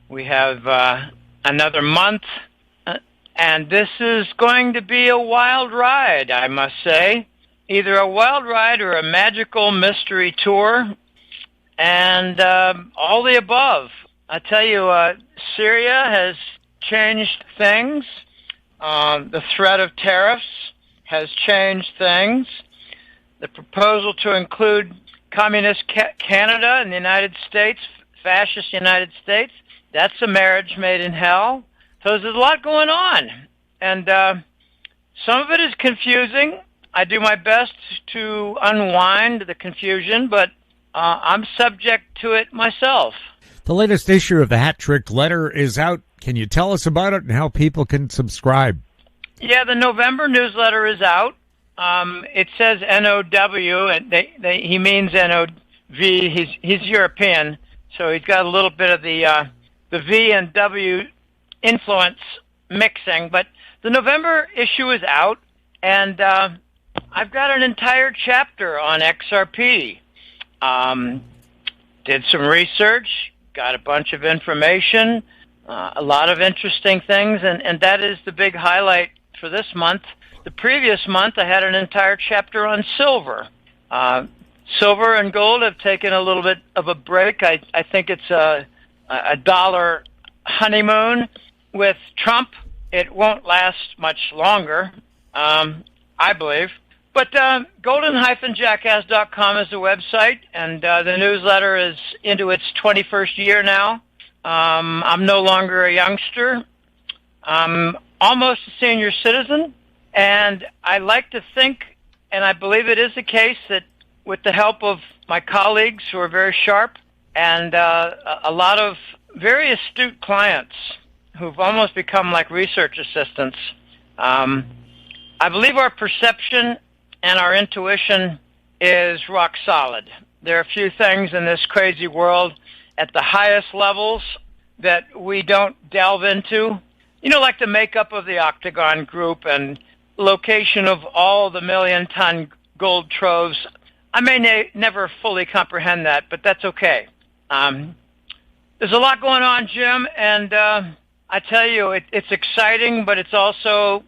We have another month, and this is going to be a wild ride, I must say. Either a wild ride or a magical mystery tour, and all the above. I tell you, Syria has changed things. The threat of tariffs has changed things. The proposal to include communist Canada and the United States, fascist United States, that's a marriage made in hell. So there's a lot going on. And some of it is confusing. I do my best to unwind the confusion, but I'm subject to it myself. The latest issue of the Hat Trick Letter is out. Can you tell us about it and how people can subscribe? Yeah, the November newsletter is out. It says NOW, and he means NOV. He's European, so he's got a little bit of the V and W influence mixing. But the November issue is out, and I've got an entire chapter on XRP. Did some research, got a bunch of information, a lot of interesting things, and that is the big highlight for this month. The previous month, I had an entire chapter on silver. Silver and gold have taken a little bit of a break. I think it's a dollar honeymoon. With Trump, it won't last much longer, I believe. But golden-jackass.com is the website, and the newsletter is into its 21st year now. I'm no longer a youngster. I'm almost a senior citizen, and I like to think, and I believe it is the case, that with the help of my colleagues who are very sharp and a lot of very astute clients who've almost become like research assistants, I believe our perception and our intuition is rock solid. There are a few things in this crazy world at the highest levels that we don't delve into. You know, like the makeup of the Octagon Group and location of all the million-ton gold troves. I may never fully comprehend that, but that's okay. There's a lot going on, Jim, and I tell you, it's exciting, but it's also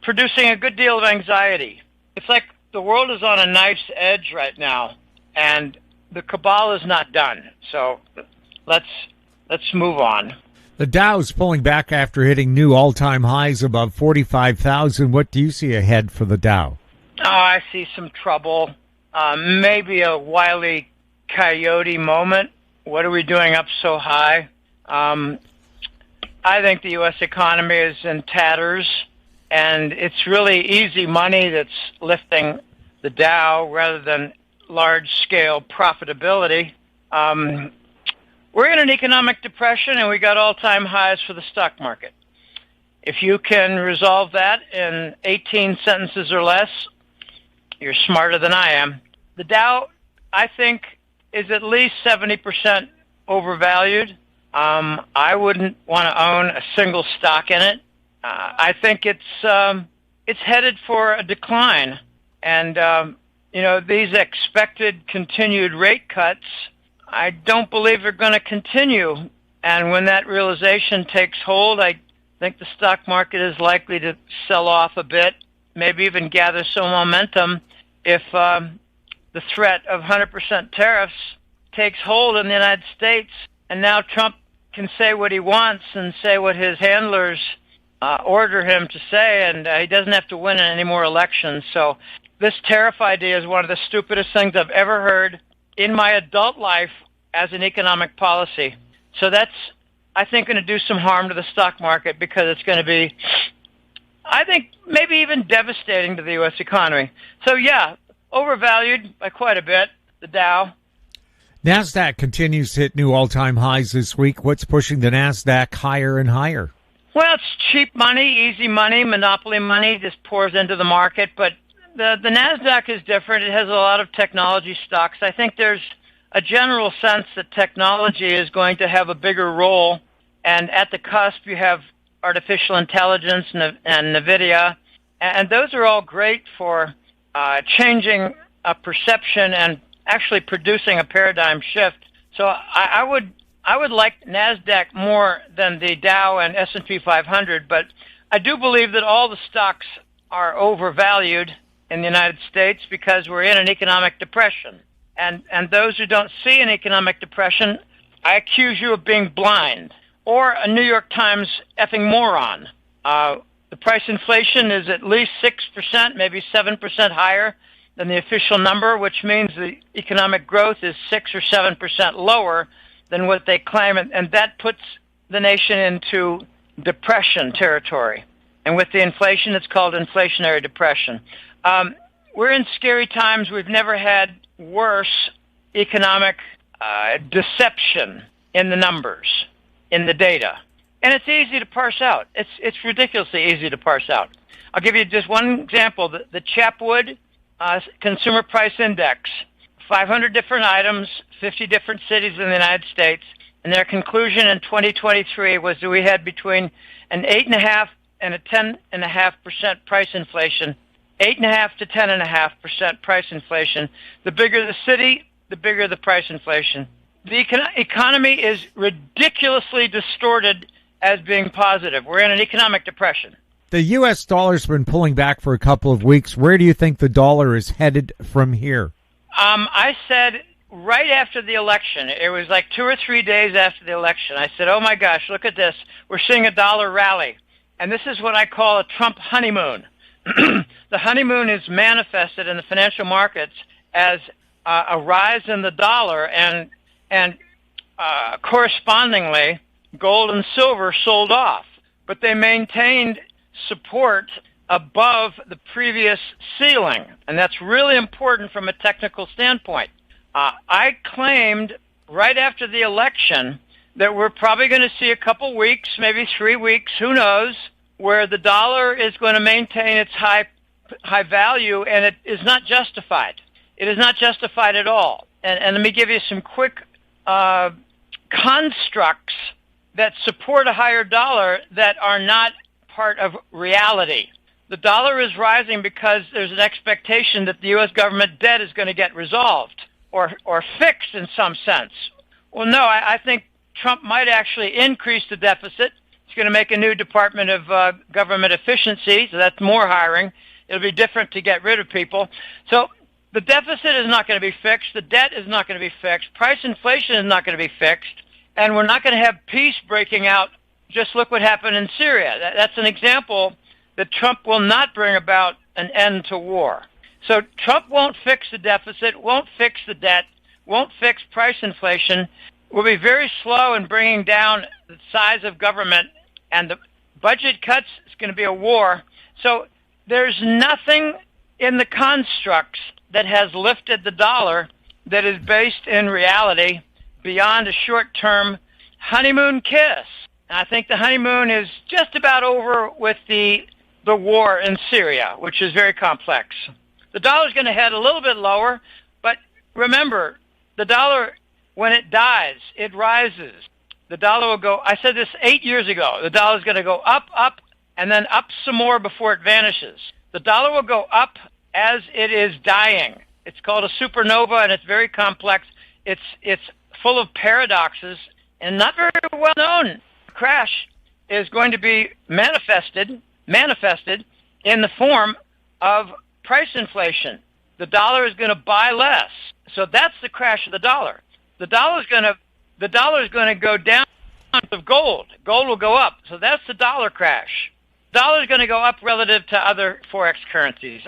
producing a good deal of anxiety. It's like the world is on a knife's edge right now, and the cabal is not done. So let's move on. The Dow's pulling back after hitting new all-time highs above 45,000. What do you see ahead for the Dow? Oh, I see some trouble. Maybe a Wile E. Coyote moment. What are we doing up so high? I think the U.S. economy is in tatters, and it's really easy money that's lifting the Dow rather than large-scale profitability. We're in an economic depression, and we got all-time highs for the stock market. If you can resolve that in 18 sentences or less, you're smarter than I am. The Dow, I think, is at least 70% overvalued. I wouldn't want to own a single stock in it. I think it's headed for a decline, and these expected continued rate cuts, I don't believe they're going to continue. And when that realization takes hold, I think the stock market is likely to sell off a bit, maybe even gather some momentum if the threat of 100% tariffs takes hold in the United States. And now Trump can say what he wants and say what his handlers order him to say, and he doesn't have to win any more elections. So this tariff idea is one of the stupidest things I've ever heard in my adult life as an economic policy. So that's, I think, going to do some harm to the stock market because it's going to be, I think, maybe even devastating to the U.S. economy. So, yeah, overvalued by quite a bit, the Dow. NASDAQ continues to hit new all-time highs this week. What's pushing the NASDAQ higher and higher? Well, it's cheap money, easy money, monopoly money just pours into the market. But the NASDAQ is different. It has a lot of technology stocks. I think there's a general sense that technology is going to have a bigger role. And at the cusp, you have artificial intelligence and NVIDIA. And those are all great for changing a perception and actually producing a paradigm shift. So I would I would like NASDAQ more than the Dow and S&P 500, but I do believe that all the stocks are overvalued in the United States because we're in an economic depression. And those who don't see an economic depression, I accuse you of being blind or a New York Times effing moron. The price inflation is at least 6%, maybe 7% higher than the official number, which means the economic growth is 6 or 7% lower than what they claim, and that puts the nation into depression territory. And with the inflation, it's called inflationary depression. We're in scary times. We've never had worse economic deception in the numbers, in the data. And it's easy to parse out. It's ridiculously easy to parse out. I'll give you just one example. The Chapwood Consumer Price Index, 500 different items, 50 different cities in the United States, and their conclusion in 2023 was that we had between an 8.5% and a 10.5% price inflation, 8.5% to 10.5% price inflation. The bigger the city, the bigger the price inflation. The economy is ridiculously distorted as being positive. We're in an economic depression. The U.S. dollar's been pulling back for a couple of weeks. Where do you think the dollar is headed from here? I said right after the election, it was like 2 or 3 days after the election, I said, oh my gosh, look at this. We're seeing a dollar rally. And this is what I call a Trump honeymoon. The honeymoon is manifested in the financial markets as a rise in the dollar, and correspondingly, gold and silver sold off. But they maintained support above the previous ceiling, and that's really important from a technical standpoint. I claimed right after the election that we're probably going to see a couple weeks, maybe 3 weeks, who knows, where the dollar is going to maintain its high value, and it is not justified. It is not justified at all. And let me give you some quick constructs that support a higher dollar that are not part of reality. The dollar is rising because there's an expectation that the U.S. government debt is going to get resolved or fixed in some sense. Well, no, I think Trump might actually increase the deficit. He's going to make a new Department of Government Efficiency, so that's more hiring. It'll be different to get rid of people. So the deficit is not going to be fixed. The debt is not going to be fixed. Price inflation is not going to be fixed. And we're not going to have peace breaking out. Just look what happened in Syria. That's an example that Trump will not bring about an end to war. So Trump won't fix the deficit, won't fix the debt, won't fix price inflation, will be very slow in bringing down the size of government, and the budget cuts is going to be a war. So there's nothing in the constructs that has lifted the dollar that is based in reality beyond a short-term honeymoon kiss. And I think the honeymoon is just about over with the war in Syria, which is very complex. The dollar's going to head a little bit lower, but remember, the dollar, when it dies, it rises. The dollar will go, I said this 8 years ago, the dollar's going to go up, up, and then up some more before it vanishes. The dollar will go up as it is dying. It's called a supernova, and it's very complex. It's full of paradoxes and not very well known. The crash is going to be manifested in the form of price inflation. The dollar is going to buy less. So that's the crash of the dollar. The dollar is going to go down of gold. Gold will go up. So that's the dollar crash. The dollar is going to go up relative to other forex currencies.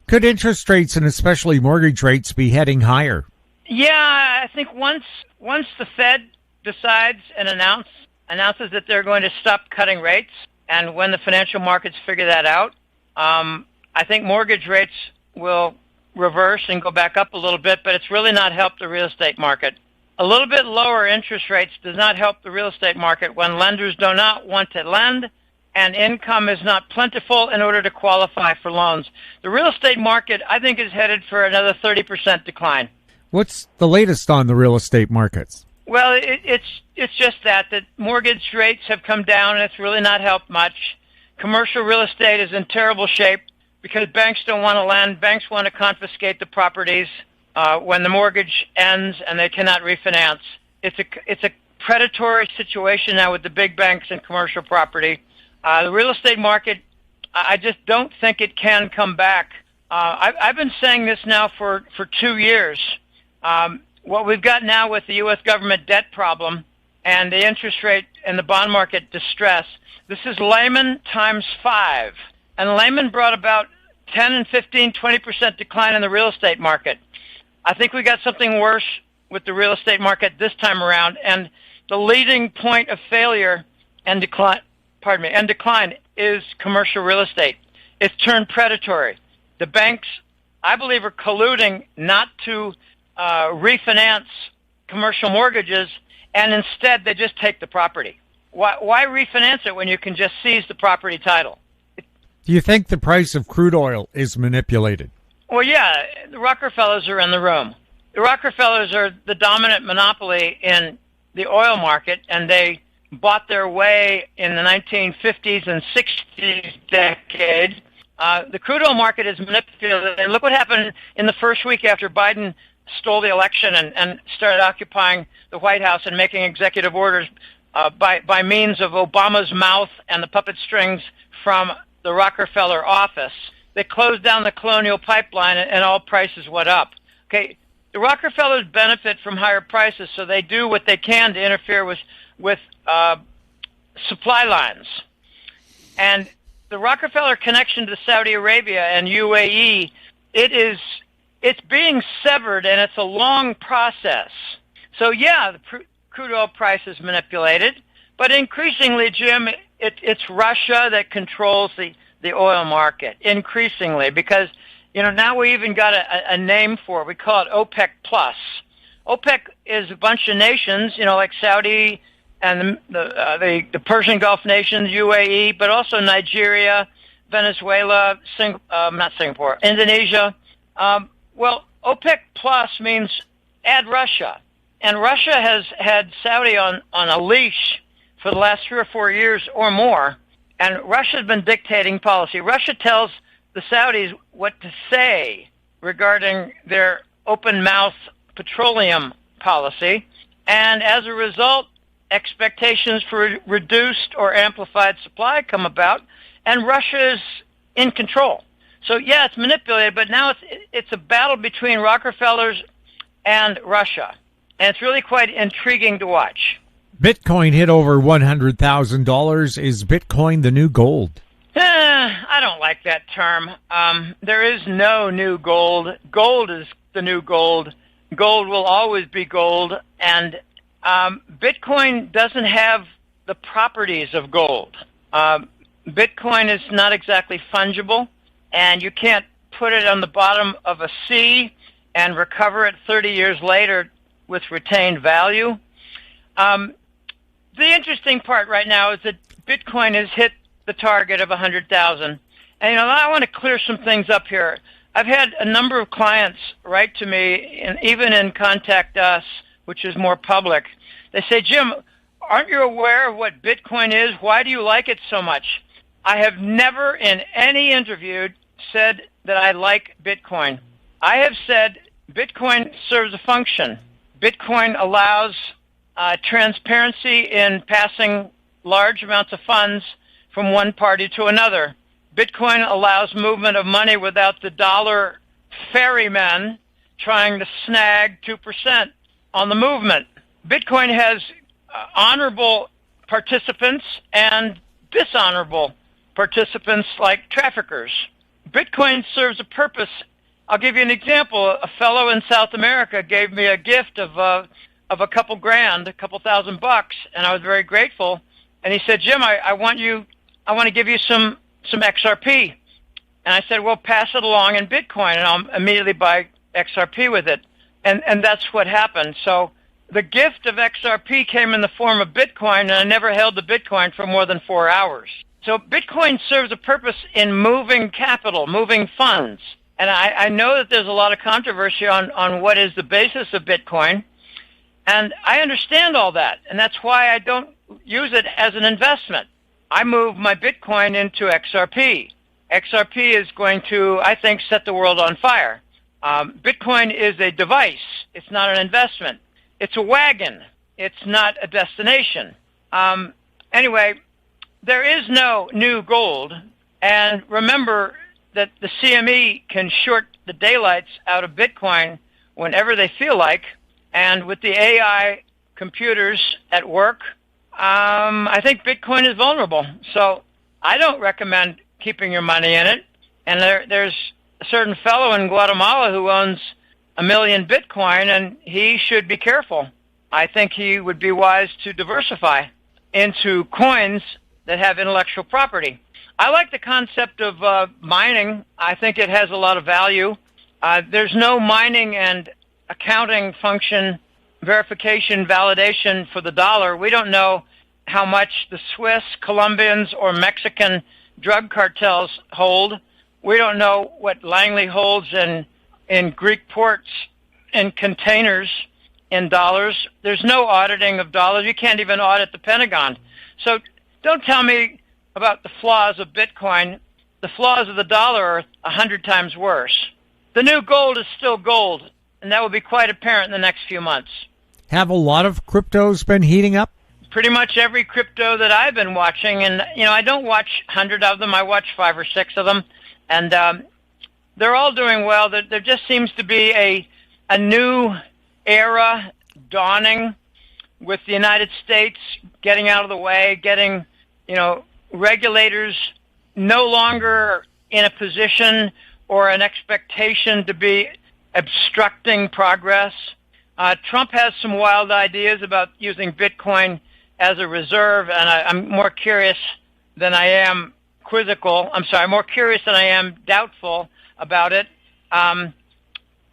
Could interest rates and especially mortgage rates be heading higher? Yeah, I think once the Fed decides and announces that they're going to stop cutting rates, and when the financial markets figure that out, I think mortgage rates will reverse and go back up a little bit, but it's really not helped the real estate market. A little bit lower interest rates does not help the real estate market when lenders do not want to lend and income is not plentiful in order to qualify for loans. The real estate market, I think, is headed for another 30% decline. What's the latest on the real estate markets? Well, it's just that mortgage rates have come down, and it's really not helped much. Commercial real estate is in terrible shape because banks don't want to lend. Banks want to confiscate the properties when the mortgage ends and they cannot refinance. It's a predatory situation now with the big banks and commercial property. The real estate market, I just don't think it can come back. I've been saying this now for 2 years. What we've got now with the U.S. government debt problem and the interest rate and the bond market distress, this is Lehman times 5. And Lehman brought about 10 and 15, 20% decline in the real estate market. I think we got something worse with the real estate market this time around, and the leading point of failure and decline, is commercial real estate. It's turned predatory. The banks, I believe, are colluding not to refinance commercial mortgages, and instead they just take the property. Why refinance it when you can just seize the property title? Do you think the price of crude oil is manipulated? Well, yeah, the Rockefellers are in the room. The Rockefellers are the dominant monopoly in the oil market, and they bought their way in the 1950s and 60s decade. The crude oil market is manipulated. And look what happened in the first week after Biden stole the election and started occupying the White House and making executive orders by means of Obama's mouth and the puppet strings from the Rockefeller office. They closed down the Colonial Pipeline and all prices went up. Okay, the Rockefellers benefit from higher prices, so they do what they can to interfere with supply lines. And the Rockefeller connection to Saudi Arabia and UAE, it's being severed, and it's a long process. So yeah, the crude oil price is manipulated, but increasingly, Jim, it's Russia that controls the oil market, increasingly, because now we even got a name for it. We call it OPEC Plus. OPEC is a bunch of nations, like Saudi and the Persian Gulf nations, UAE, but also Nigeria, Venezuela, not Singapore, Indonesia. Well, OPEC Plus means add Russia. And Russia has had Saudi on a leash for the last 3 or 4 years or more. And Russia's been dictating policy. Russia tells the Saudis what to say regarding their open-mouth petroleum policy. And as a result, expectations for reduced or amplified supply come about, and Russia is in control. So, yeah, it's manipulated, but now it's a battle between Rockefellers and Russia. And it's really quite intriguing to watch. Bitcoin hit over $100,000. Is Bitcoin the new gold? I don't like that term. There is no new gold. Gold is the new gold. Gold will always be gold. And Bitcoin doesn't have the properties of gold. Bitcoin is not exactly fungible, and you can't put it on the bottom of a sea and recover it 30 years later with retained value. The interesting part right now is that Bitcoin has hit the target of 100,000. And I want to clear some things up here. I've had a number of clients write to me, and even in Contact Us, which is more public. They say, Jim, aren't you aware of what Bitcoin is? Why do you like it so much? I have never in any interview said that I like Bitcoin. I have said Bitcoin serves a function. Bitcoin allows transparency in passing large amounts of funds from one party to another. Bitcoin allows movement of money without the dollar ferryman trying to snag 2% on the movement. Bitcoin has honorable participants and dishonorable participants like traffickers. Bitcoin serves a purpose. I'll give you an example. A fellow in South America gave me a gift of a couple grand, a couple $1,000, and I was very grateful. And he said, Jim, I want to give you some XRP. And I said, well, pass it along in Bitcoin, and I'll immediately buy XRP with it. And that's what happened. So the gift of XRP came in the form of Bitcoin, and I never held the Bitcoin for more than 4 hours. So Bitcoin serves a purpose in moving capital, moving funds. And I know that there's a lot of controversy on what is the basis of Bitcoin. And I understand all that. And that's why I don't use it as an investment. I move my Bitcoin into XRP. XRP is going to, I think, set the world on fire. Bitcoin is a device. It's not an investment. It's a wagon. It's not a destination. Anyway, there is no new gold. And remember that the CME can short the daylights out of Bitcoin whenever they feel like. And with the AI computers at work, I think Bitcoin is vulnerable. So I don't recommend keeping your money in it. And there's a certain fellow in Guatemala who owns 1 million Bitcoin, and he should be careful. I think he would be wise to diversify into coins that have intellectual property. I like the concept of mining. I think it has a lot of value. There's no mining and accounting function, verification, validation for the dollar. We don't know how much the Swiss, Colombians, or Mexican drug cartels hold. We don't know what Langley holds in Greek ports in containers in dollars. There's no auditing of dollars. You can't even audit the Pentagon. So don't tell me about the flaws of Bitcoin. The flaws of the dollar are 100 times worse. The new gold is still gold, and that will be quite apparent in the next few months. Have a lot of cryptos been heating up? Pretty much every crypto that I've been watching, and I don't watch 100 of them. I watch 5 or 6 of them, and they're all doing well. There just seems to be a new era dawning with the United States getting out of the way, getting, regulators no longer in a position or an expectation to be obstructing progress. Trump has some wild ideas about using Bitcoin as a reserve, and I'm more curious than I am quizzical. I'm sorry, more curious than I am doubtful about it. The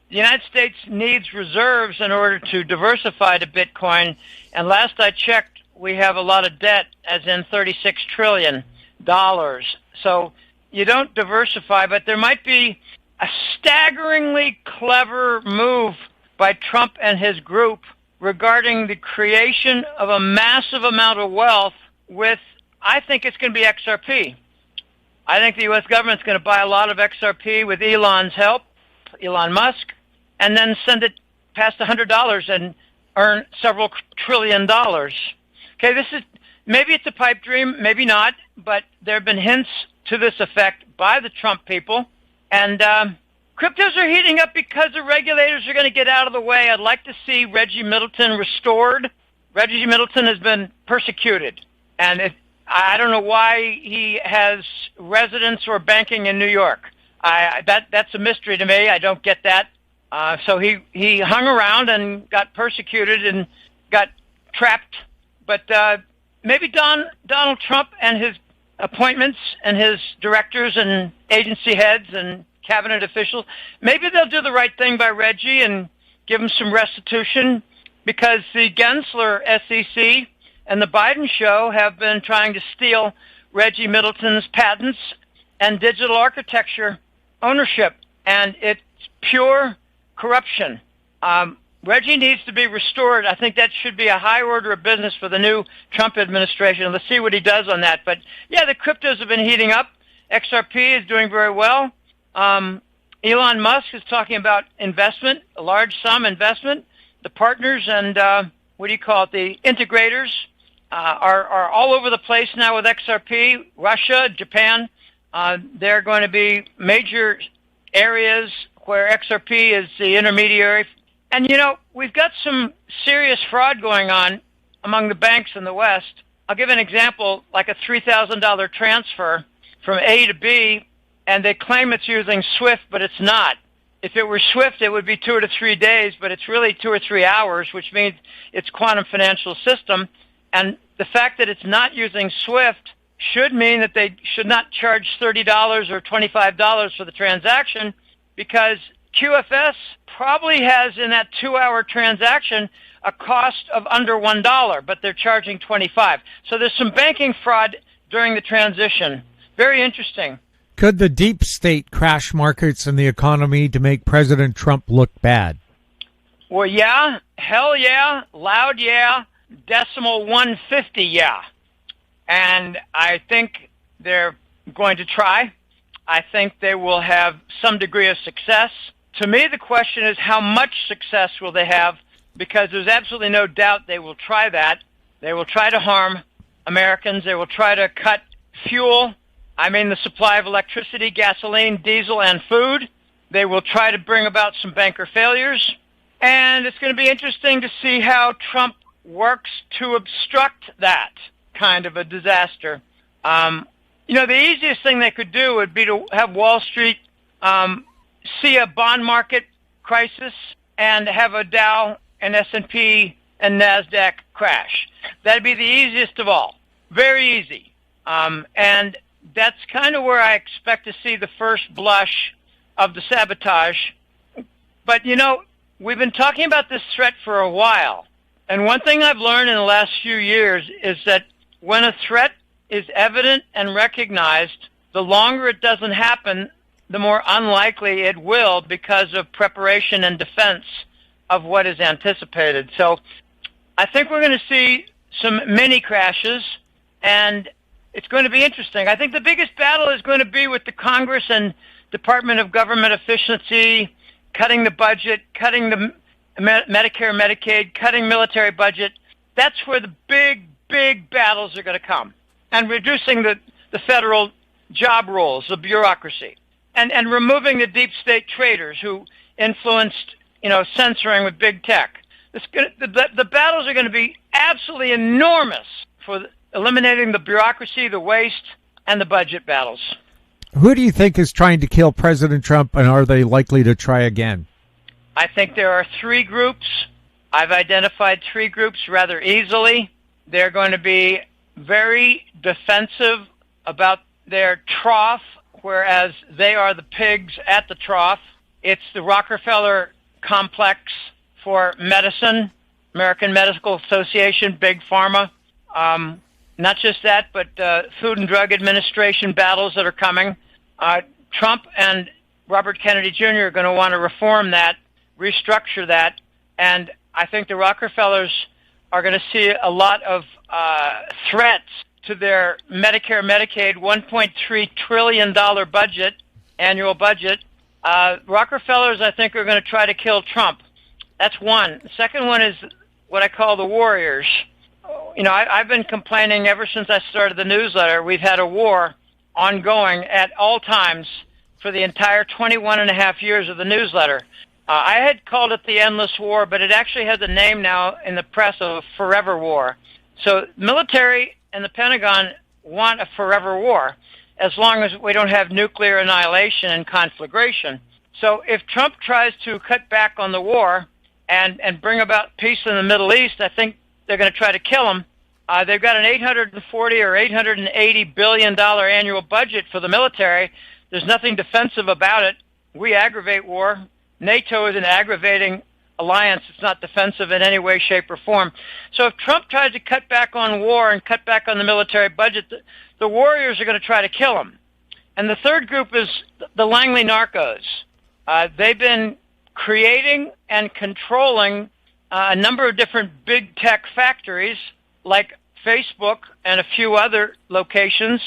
United States needs reserves in order to diversify to Bitcoin, and last I checked, we have a lot of debt, as in $36 trillion. So you don't diversify, but there might be a staggeringly clever move by Trump and his group regarding the creation of a massive amount of wealth with, I think it's going to be XRP. I think the U.S. government's going to buy a lot of XRP with Elon's help, Elon Musk, and then send it past $100 and earn several $trillion. Okay, maybe it's a pipe dream, maybe not, but there have been hints to this effect by the Trump people. And cryptos are heating up because the regulators are going to get out of the way. I'd like to see Reggie Middleton restored. Reggie Middleton has been persecuted, and I don't know why he has residence or banking in New York. That's a mystery to me. I don't get that. So he hung around and got persecuted and got trapped. But maybe Donald Trump and his appointments and his directors and agency heads and cabinet officials, maybe they'll do the right thing by Reggie and give him some restitution, because the Gensler SEC and the Biden show have been trying to steal Reggie Middleton's patents and digital architecture ownership, and it's pure corruption. Reggie needs to be restored. I think that should be a high order of business for the new Trump administration. Let's see what he does on that. But, yeah, the cryptos have been heating up. XRP is doing very well. Elon Musk is talking about investment, a large sum investment. The partners and, the integrators are all over the place now with XRP. Russia, Japan, they're going to be major areas where XRP is the intermediary. And, we've got some serious fraud going on among the banks in the West. I'll give an example, like a $3,000 transfer from A to B, and they claim it's using SWIFT, but it's not. If it were SWIFT, it would be 2 to 3 days, but it's really 2 or 3 hours, which means it's quantum financial system. And the fact that it's not using SWIFT should mean that they should not charge $30 or $25 for the transaction, because QFS probably has in that 2-hour transaction a cost of under $1, but they're charging $25. So there's some banking fraud during the transition. Very interesting. Could the deep state crash markets and the economy to make President Trump look bad? Well, yeah, hell yeah, loud yeah, decimal 150 yeah. And I think they're going to try. I think they will have some degree of success. To me, the question is how much success will they have because there's absolutely no doubt they will try that. They will try to harm Americans. They will try to cut fuel. I mean, the supply of electricity, gasoline, diesel, and food. They will try to bring about some banker failures. And it's going to be interesting to see how Trump works to obstruct that kind of a disaster. The easiest thing they could do would be to have Wall Street see a bond market crisis and have a Dow and S&P and NASDAQ crash. That'd be the easiest of all. Very easy. And that's kind of where I expect to see the first blush of the sabotage. But, we've been talking about this threat for a while. And one thing I've learned in the last few years is that when a threat is evident and recognized, the longer it doesn't happen, the more unlikely it will because of preparation and defense of what is anticipated. So I think we're going to see some mini crashes, and it's going to be interesting. I think the biggest battle is going to be with the Congress and Department of Government Efficiency, cutting the budget, cutting the Medicare, Medicaid, cutting military budget. That's where the big battles are going to come. And reducing the federal job roles, the bureaucracy, and removing the deep state traders who influenced, censoring with big tech. The battles are going to be absolutely enormous for eliminating the bureaucracy, the waste, and the budget battles. Who do you think is trying to kill President Trump, and are they likely to try again? I think there are three groups. I've identified three groups rather easily. They're going to be very defensive about their trough, whereas they are the pigs at the trough. It's the Rockefeller complex for medicine, American Medical Association, Big Pharma. Not just that, but Food and Drug Administration battles that are coming. Trump and Robert Kennedy Jr. are going to want to reform that, restructure that, and I think the Rockefellers are going to see a lot of threats to their Medicare, Medicaid, $1.3 trillion budget, annual budget. Rockefellers, I think, are going to try to kill Trump. That's one. The second one is what I call the warriors. I've been complaining ever since I started the newsletter. We've had a war ongoing at all times for the entire 21 and a half years of the newsletter. I had called it the Endless War, but it actually has a name now in the press of Forever War. So military and the Pentagon want a forever war as long as we don't have nuclear annihilation and conflagration. So if Trump tries to cut back on the war and bring about peace in the Middle East, I think they're going to try to kill him. They've got an $840 or $880 billion annual budget for the military. There's nothing defensive about it. We aggravate war. NATO is an aggravating alliance. It's not defensive in any way, shape, or form. So if Trump tries to cut back on war and cut back on the military budget, the warriors are going to try to kill him. And the third group is the Langley narcos. They've been creating and controlling a number of different big tech factories like Facebook and a few other locations.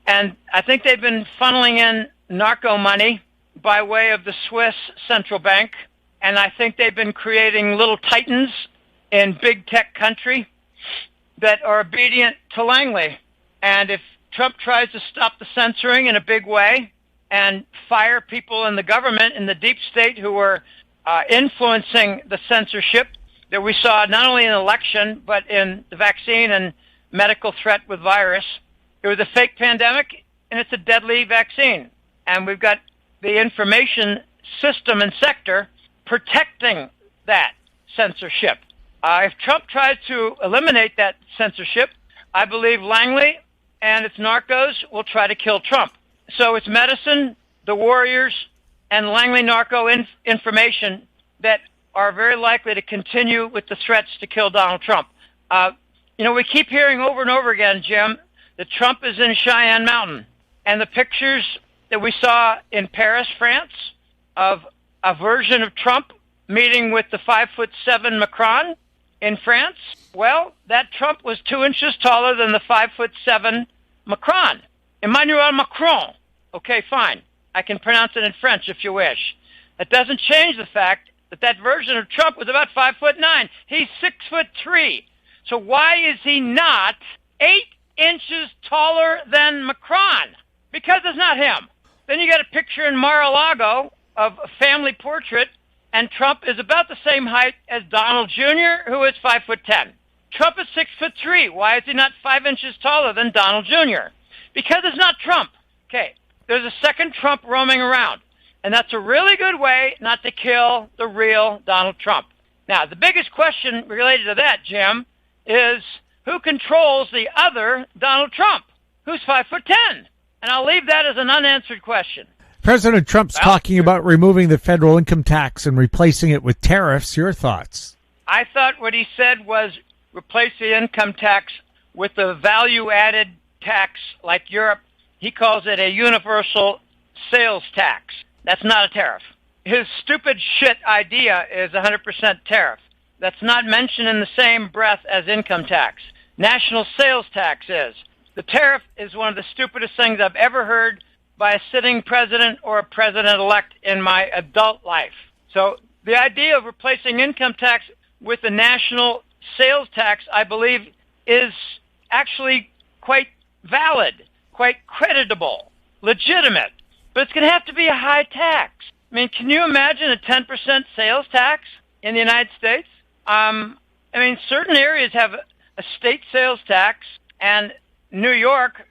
And I think they've been funneling in narco money by way of the Swiss central bank. And I think they've been creating little titans in big tech country that are obedient to Langley. And if Trump tries to stop the censoring in a big way and fire people in the government, in the deep state who are influencing the censorship that we saw not only in the election, but in the vaccine and medical threat with virus. It was a fake pandemic, and it's a deadly vaccine. And we've got the information system and sector protecting that censorship. If Trump tries to eliminate that censorship, I believe Langley and its narcos will try to kill Trump. So it's medicine, the warriors, and Langley narco information that are very likely to continue with the threats to kill Donald Trump. We keep hearing over and over again, Jim, that Trump is in Cheyenne Mountain. And the pictures that we saw in Paris, France, of a version of Trump meeting with the 5'7" Macron in France, well, that Trump was 2 inches taller than the 5'7" Macron. Emmanuel Macron. Okay, fine. I can pronounce it in French if you wish. That doesn't change the fact But that version of Trump was about 5'9". He's 6'3". So why is he not 8 inches taller than Macron? Because it's not him. Then you got a picture in Mar-a-Lago of a family portrait, and Trump is about the same height as Donald Jr., who is 5'10". Trump is 6'3". Why is he not 5 inches taller than Donald Jr.? Because it's not Trump. Okay, there's a second Trump roaming around, and that's a really good way not to kill the real Donald Trump. Now, the biggest question related to that, Jim, is who controls the other Donald Trump, who's 5'10"? And I'll leave that as an unanswered question. President Trump's talking about removing the federal income tax and replacing it with tariffs. Your thoughts? I thought what he said was replace the income tax with a value-added tax like Europe. He calls it a universal sales tax. That's not a tariff. His stupid shit idea is 100% tariff. That's not mentioned in the same breath as income tax. National sales tax is. The tariff is one of the stupidest things I've ever heard by a sitting president or a president-elect in my adult life. So the idea of replacing income tax with a national sales tax, I believe, is actually quite valid, quite creditable, legitimate. But it's going to have to be a high tax. I mean, can you imagine a 10% sales tax in the United States? Certain areas have a state sales tax, and New York